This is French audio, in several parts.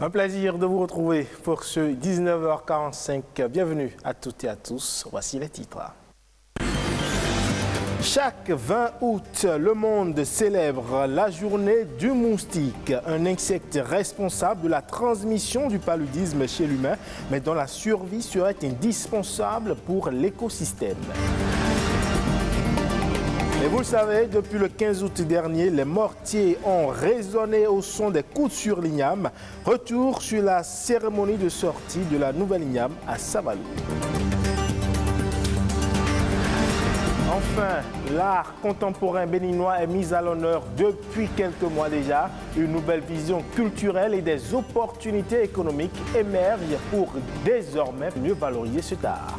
Un plaisir de vous retrouver pour ce 19h45. Bienvenue à toutes et à tous. Voici les titres. Chaque 20 août, le monde célèbre la journée du moustique, un insecte responsable de la transmission du paludisme chez l'humain, mais dont la survie serait indispensable pour l'écosystème. Et vous le savez, depuis le 15 août dernier, les mortiers ont résonné au son des coups sur l'igname. Retour sur la cérémonie de sortie de la nouvelle igname à Savalou. Enfin, l'art contemporain béninois est mis à l'honneur depuis quelques mois déjà. Une nouvelle vision culturelle et des opportunités économiques émergent pour désormais mieux valoriser cet art.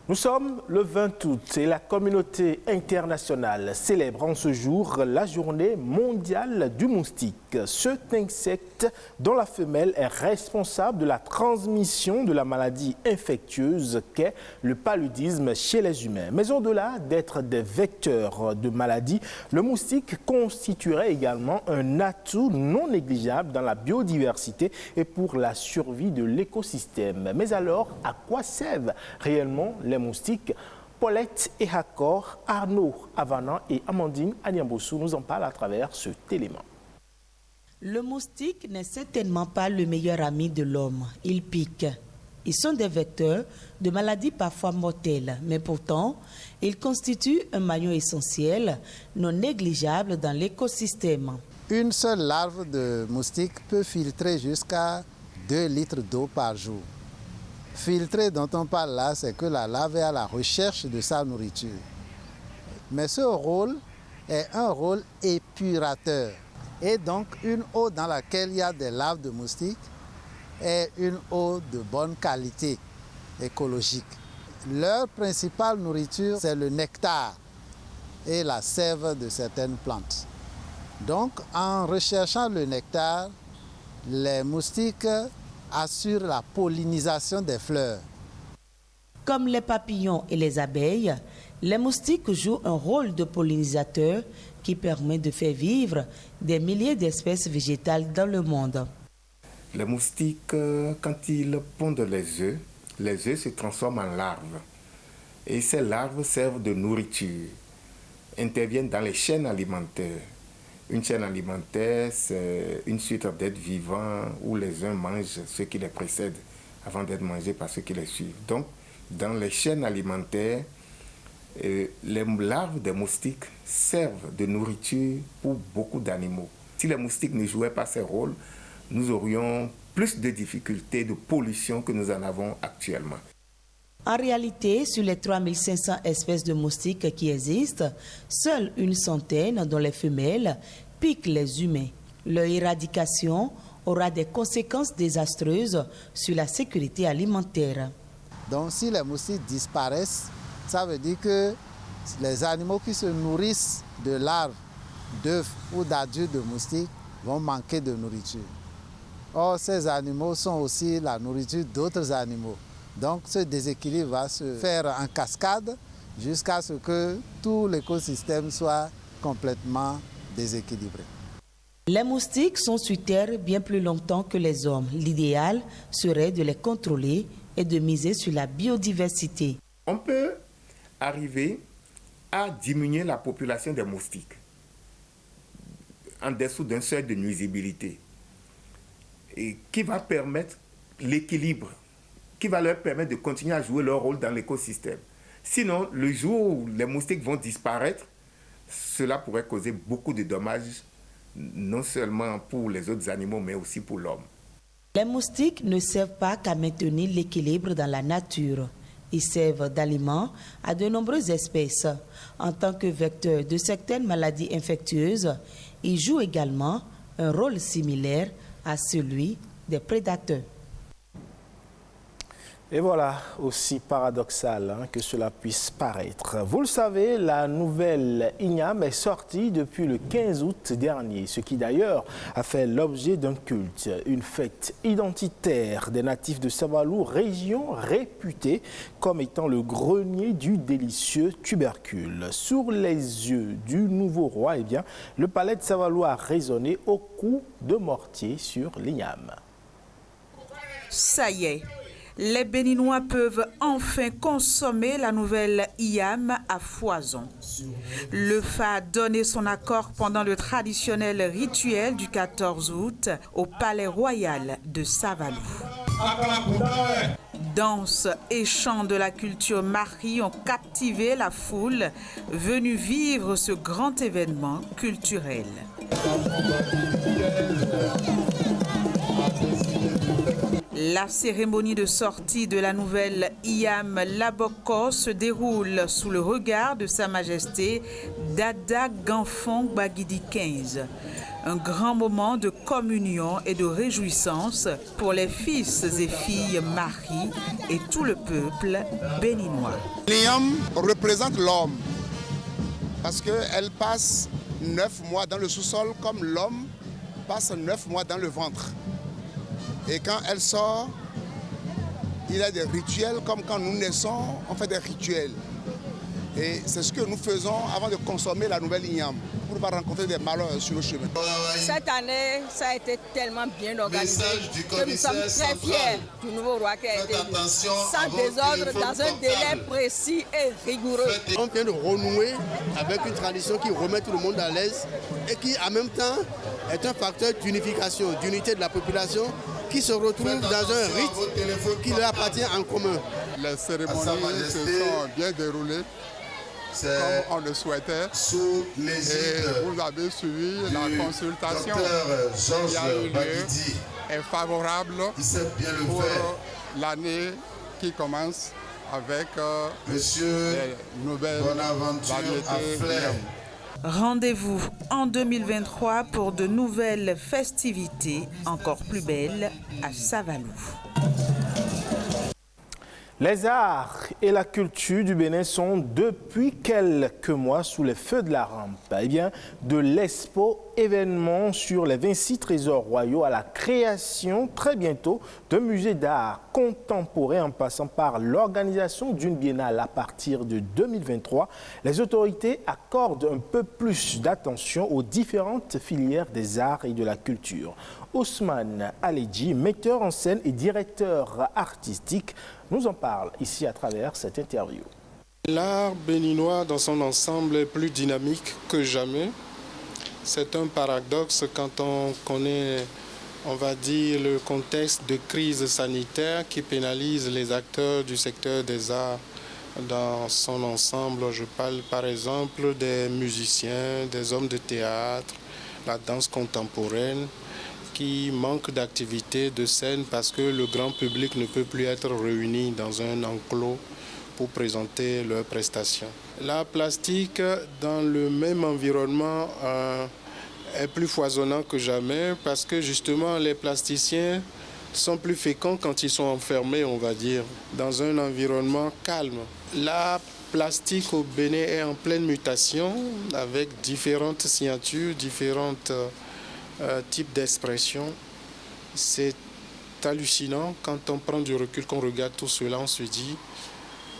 Nous sommes le 20 août et la communauté internationale célèbre en ce jour la journée mondiale du moustique. Cet insecte dont la femelle est responsable de la transmission de la maladie infectieuse qu'est le paludisme chez les humains. Mais au-delà d'être des vecteurs de maladies, le moustique constituerait également un atout non négligeable dans la biodiversité et pour la survie de l'écosystème. Mais alors, à quoi servent réellement les moustiques? Paulette et Hakor, Arnaud Avanan et Amandine Anyambossou nous en parlent à travers ce élément. Le moustique n'est certainement pas le meilleur ami de l'homme. Ils piquent. Ils sont des vecteurs de maladies parfois mortelles, mais pourtant, ils constituent un maillon essentiel, non négligeable dans l'écosystème. Une seule larve de moustique peut filtrer jusqu'à 2 litres d'eau par jour. Filtrer dont on parle là, c'est que la larve est à la recherche de sa nourriture. Mais ce rôle est un rôle épurateur. Et donc, une eau dans laquelle il y a des larves de moustiques est une eau de bonne qualité écologique. Leur principale nourriture, c'est le nectar et la sève de certaines plantes. Donc, en recherchant le nectar, les moustiques assurent la pollinisation des fleurs. Comme les papillons et les abeilles, les moustiques jouent un rôle de pollinisateur qui permet de faire vivre des milliers d'espèces végétales dans le monde. Les moustiques, quand ils pondent les œufs se transforment en larves. Et ces larves servent de nourriture, interviennent dans les chaînes alimentaires. Une chaîne alimentaire, c'est une suite d'êtres vivants où les uns mangent ceux qui les précèdent avant d'être mangés par ceux qui les suivent. Donc, dans les chaînes alimentaires, les larves des moustiques servent de nourriture pour beaucoup d'animaux. Si les moustiques ne jouaient pas ces rôles, nous aurions plus de difficultés de pollution que nous en avons actuellement. En réalité, sur les 3500 espèces de moustiques qui existent, seule une centaine, dont les femelles, piquent les humains. Leur éradication aura des conséquences désastreuses sur la sécurité alimentaire. Donc si les moustiques disparaissent, ça veut dire que les animaux qui se nourrissent de larves, d'œufs ou d'adultes de moustiques vont manquer de nourriture. Or, ces animaux sont aussi la nourriture d'autres animaux. Donc ce déséquilibre va se faire en cascade jusqu'à ce que tout l'écosystème soit complètement déséquilibré. Les moustiques sont sur Terre bien plus longtemps que les hommes. L'idéal serait de les contrôler et de miser sur la biodiversité. On peut arriver à diminuer la population des moustiques en dessous d'un seuil de nuisibilité et qui va permettre l'équilibre, qui va leur permettre de continuer à jouer leur rôle dans l'écosystème. Sinon, le jour où les moustiques vont disparaître, cela pourrait causer beaucoup de dommages, non seulement pour les autres animaux, mais aussi pour l'homme. Les moustiques ne servent pas qu'à maintenir l'équilibre dans la nature. Ils servent d'aliments à de nombreuses espèces. En tant que vecteurs de certaines maladies infectieuses, ils jouent également un rôle similaire à celui des prédateurs. Et voilà, aussi paradoxal que cela puisse paraître. Vous le savez, la nouvelle Igname est sortie depuis le 15 août dernier, ce qui d'ailleurs a fait l'objet d'un culte, une fête identitaire des natifs de Savalou, région réputée comme étant le grenier du délicieux tubercule. Sur les yeux du nouveau roi, eh bien, le palais de Savalou a résonné au coup de mortier sur l'Igname. Ça y est. Les Béninois peuvent enfin consommer la nouvelle Igname à foison. Le FA a donné son accord pendant le traditionnel rituel du 14 août au Palais Royal de Savalou. Danse et chants de la culture mari ont captivé la foule venue vivre ce grand événement culturel. La cérémonie de sortie de la nouvelle Igname Laboko se déroule sous le regard de Sa Majesté Dada Ganfong Bagidi 15. Un grand moment de communion et de réjouissance pour les fils et filles maris et tout le peuple béninois. L'igname représente l'homme parce qu'elle passe 9 mois dans le sous-sol comme l'homme passe 9 mois dans le ventre. Et quand elle sort, il y a des rituels, comme quand nous naissons, on fait des rituels. Et c'est ce que nous faisons avant de consommer la nouvelle Igname, pour ne pas rencontrer des malheurs sur le chemin. Cette année, ça a été tellement bien organisé que nous sommes très fiers du nouveau roi qui a été élu, sans désordre, dans un délai précis et rigoureux. On vient de renouer avec une tradition qui remet tout le monde à l'aise et qui, en même temps, est un facteur d'unification, d'unité de la population qui se retrouve dans un rite qui leur appartient en commun. Les cérémonies se sont bien déroulées comme on le souhaitait. Et vous avez suivi la consultation qui a eu lieu est favorable pour l'année qui commence avec les nouvelles variétés. Rendez-vous en 2023 pour de nouvelles festivités encore plus belles à Savalou. Les arts et la culture du Bénin sont depuis quelques mois sous les feux de la rampe. Eh bien, de l'Expo événement sur les 26 trésors royaux à la création très bientôt d'un musée d'art contemporain en passant par l'organisation d'une biennale à partir de 2023, les autorités accordent un peu plus d'attention aux différentes filières des arts et de la culture. Ousmane Aledji, metteur en scène et directeur artistique, nous en parle ici à travers cette interview. L'art béninois dans son ensemble est plus dynamique que jamais. C'est un paradoxe quand on connaît, on va dire, le contexte de crise sanitaire qui pénalise les acteurs du secteur des arts dans son ensemble. Je parle par exemple des musiciens, des hommes de théâtre, la danse contemporaine, qui manquent d'activité de scène parce que le grand public ne peut plus être réuni dans un enclos pour présenter leurs prestations. La plastique, dans le même environnement, est plus foisonnant que jamais parce que justement les plasticiens sont plus féconds quand ils sont enfermés, on va dire, dans un environnement calme. La plastique au Bénin est en pleine mutation avec différentes signatures, différentes types d'expressions. C'est hallucinant quand on prend du recul, qu'on regarde tout cela, on se dit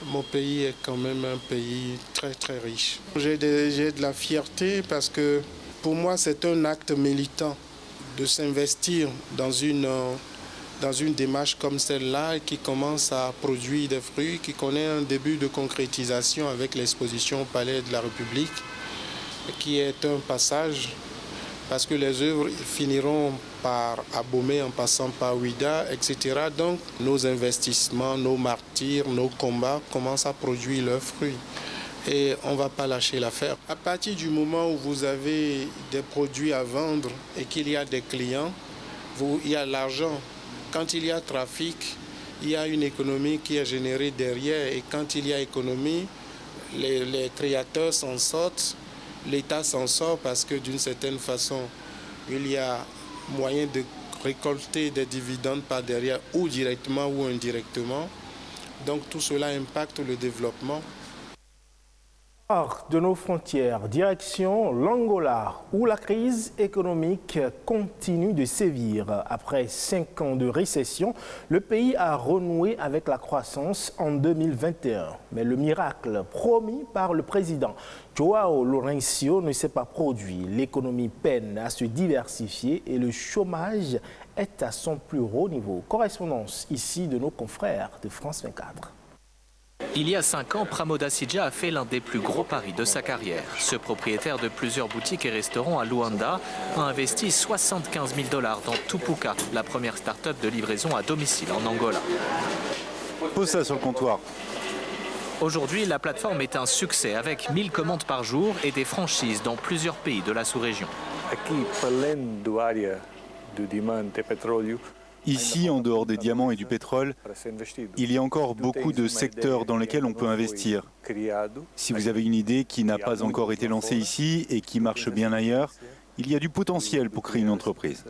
mon pays est quand même un pays très très riche. J'ai de la fierté parce que pour moi c'est un acte militant de s'investir dans une démarche comme celle-là qui commence à produire des fruits, qui connaît un début de concrétisation avec l'exposition au Palais de la République, qui est un passage parce que les œuvres finiront par abaumer en passant par Ouida, etc. Donc nos investissements, nos martyrs, nos combats commencent à produire leurs fruits. Et on ne va pas lâcher l'affaire. À partir du moment où vous avez des produits à vendre et qu'il y a des clients, il y a l'argent. Quand il y a trafic, il y a une économie qui est générée derrière. Et quand il y a économie, les créateurs s'en sortent. L'État s'en sort parce que d'une certaine façon, il y a moyen de récolter des dividendes par derrière ou directement ou indirectement. Donc tout cela impacte le développement. Hors de nos frontières, direction l'Angola, où la crise économique continue de sévir. Après 5 ans de récession, le pays a renoué avec la croissance en 2021. Mais le miracle promis par le président João Lourenço ne s'est pas produit. L'économie peine à se diversifier et le chômage est à son plus haut niveau. Correspondance ici de nos confrères de France 24. Il y a 5 ans, Pramoda Sidja a fait l'un des plus gros paris de sa carrière. Ce propriétaire de plusieurs boutiques et restaurants à Luanda a investi $75 000 dans Tupuka, la première start-up de livraison à domicile en Angola. Pose ça sur le comptoir. Aujourd'hui, la plateforme est un succès avec 1000 commandes par jour et des franchises dans plusieurs pays de la sous-région. Ici, en dehors des diamants et du pétrole, il y a encore beaucoup de secteurs dans lesquels on peut investir. Si vous avez une idée qui n'a pas encore été lancée ici et qui marche bien ailleurs, il y a du potentiel pour créer une entreprise.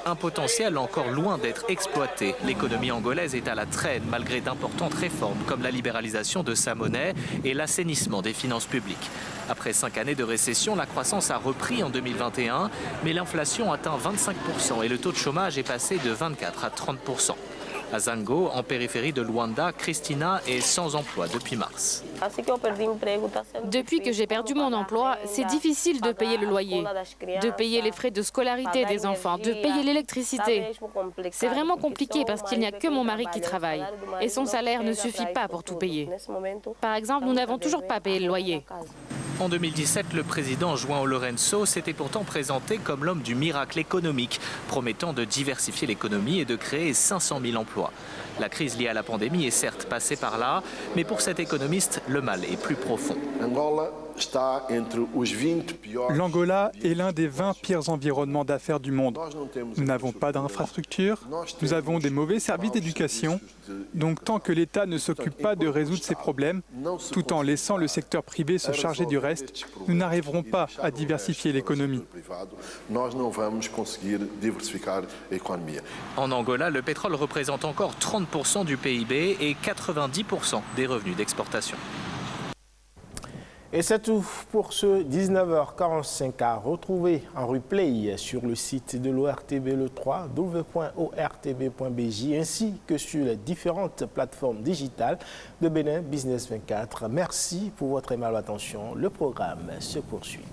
Un potentiel encore loin d'être exploité. L'économie angolaise est à la traîne malgré d'importantes réformes comme la libéralisation de sa monnaie et l'assainissement des finances publiques. Après 5 années de récession, la croissance a repris en 2021, mais l'inflation atteint 25% et le taux de chômage est passé de 24 à 30%. À Zango, en périphérie de Luanda, Christina est sans emploi depuis mars. Depuis que j'ai perdu mon emploi, c'est difficile de payer le loyer, de payer les frais de scolarité des enfants, de payer l'électricité. C'est vraiment compliqué parce qu'il n'y a que mon mari qui travaille et son salaire ne suffit pas pour tout payer. Par exemple, nous n'avons toujours pas payé le loyer. En 2017, le président João Lourenço s'était pourtant présenté comme l'homme du miracle économique, promettant de diversifier l'économie et de créer 500 000 emplois. La crise liée à la pandémie est certes passée par là, mais pour cet économiste, le mal est plus profond. L'Angola est l'un des 20 pires environnements d'affaires du monde. Nous n'avons pas d'infrastructures, nous avons des mauvais services d'éducation. Donc tant que l'État ne s'occupe pas de résoudre ces problèmes, tout en laissant le secteur privé se charger du reste, nous n'arriverons pas à diversifier l'économie. En Angola, le pétrole représente encore 30% du PIB et 90% des revenus d'exportation. Et c'est tout pour ce 19h45 à retrouver en replay sur le site de l'ORTB le 3, w.ortb.bj, ainsi que sur les différentes plateformes digitales de Bénin Business 24. Merci pour votre aimable attention. Le programme se poursuit.